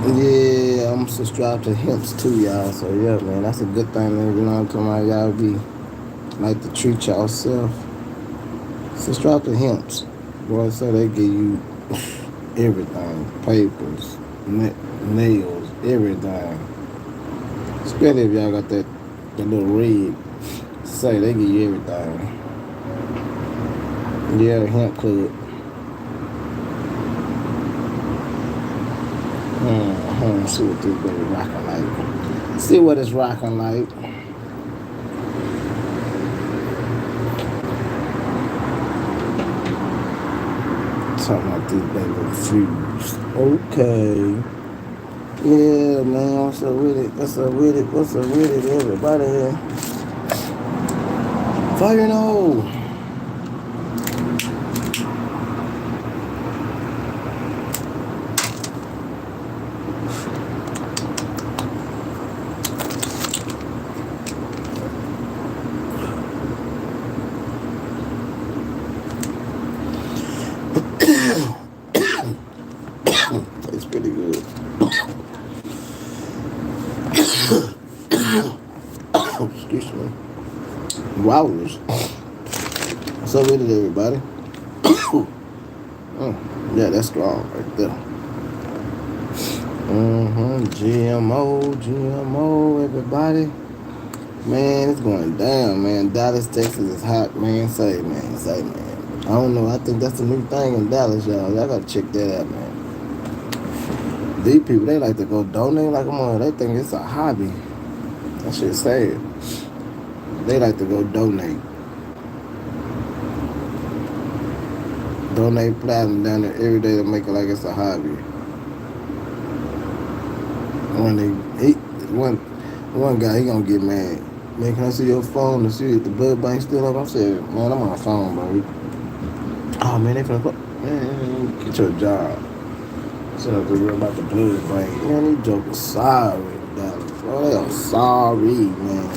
Yeah, I'm subscribed to Hemps too, y'all. So yeah, man, that's a good thing, man. You know what I'm talking about? Y'all be like to treat yourself. Subscribe to Hemps. Boy, so they give you everything. Papers, nails, everything. Especially if y'all got that little red. Say they give you everything. Yeah, Hemp Club. See what this baby rocking like. See what it's rocking like. Talking about this baby fused. Okay. Yeah, man. What's up with it? What's up with it? What's up with it? Everybody here. Fire no. Tastes pretty good. Excuse me. Wowzers. What's up with it, everybody? Yeah, that's strong right there. GMO, everybody. Man, it's going down, man. Dallas, Texas is hot, man. Say, man. I don't know. I think that's the new thing in Dallas, y'all. Y'all gotta check that out, man. These people, they like to go donate like a mother. They think it's a hobby. That shit sad. They like to go donate. Donate platinum down there every day to make it like it's a hobby. One guy, he gonna get mad. Man, can I see your phone to see if the blood bank still up? I said, man, I'm on my phone, bro. Oh man, they finna put, man, get your job. Shut up to real about the blood bank. Man, these jokers sorry, Dallas. Bro, they are sorry, man.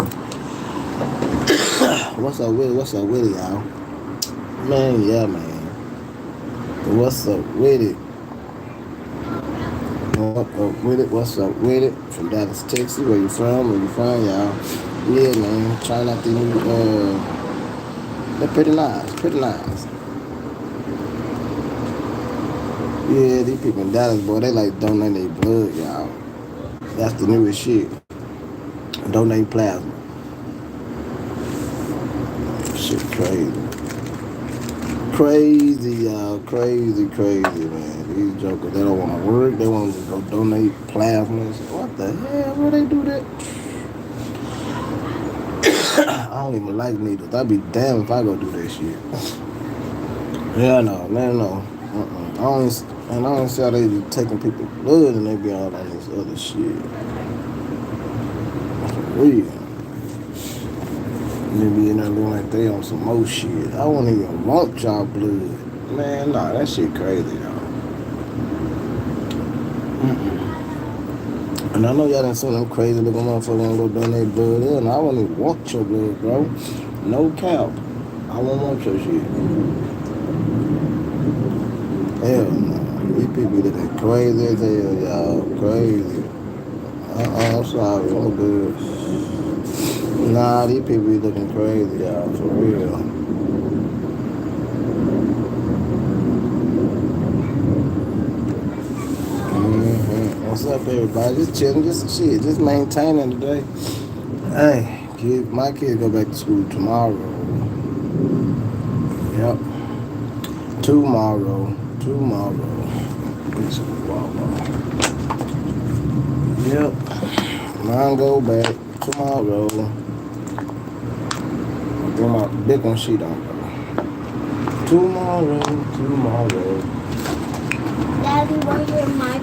What's up with it? What's up with it, y'all? Man, yeah, man. What's up with it? What's up with it? What's up with it? From Dallas, Texas. Where you from? Y'all? Yeah, man. Try not to they're pretty nice. Yeah, these people in Dallas, boy, they like donate their blood, y'all. That's the newest shit. Donate plasma. Shit crazy, y'all. Crazy, man. These jokers, they don't want to work. They want to go donate plasmas. What the hell? Where they do that? I don't even like needles. I'd be damned if I go do that shit. Yeah, no. I don't see how they be taking people's blood and they be all on this other shit. For real. They be in there looking like they on some more shit. I won't even want y'all blood. Man, nah, that shit crazy, y'all. And I know y'all done seen them crazy looking motherfuckers wanna go donate blood in. I won't even want your blood, bro. No cap. I won't want your shit. Hell no. These people looking crazy as hell, y'all. Crazy. I'm sorry. I'm good. Nah, these people be looking crazy, y'all. For real. What's up, everybody? Just chilling, just maintaining today. Hey, my kids go back to school tomorrow. Yep. Tomorrow. Yep. Mine go back tomorrow. Throw my big one sheet on. Tomorrow. Daddy, where's your mic?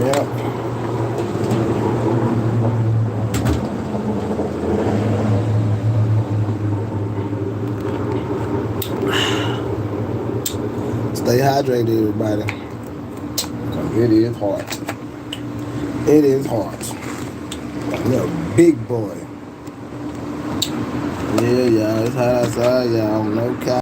Yep. Stay hydrated, everybody. It is hard. You're a big boy. Yeah, y'all. It's hot outside, y'all. No cap.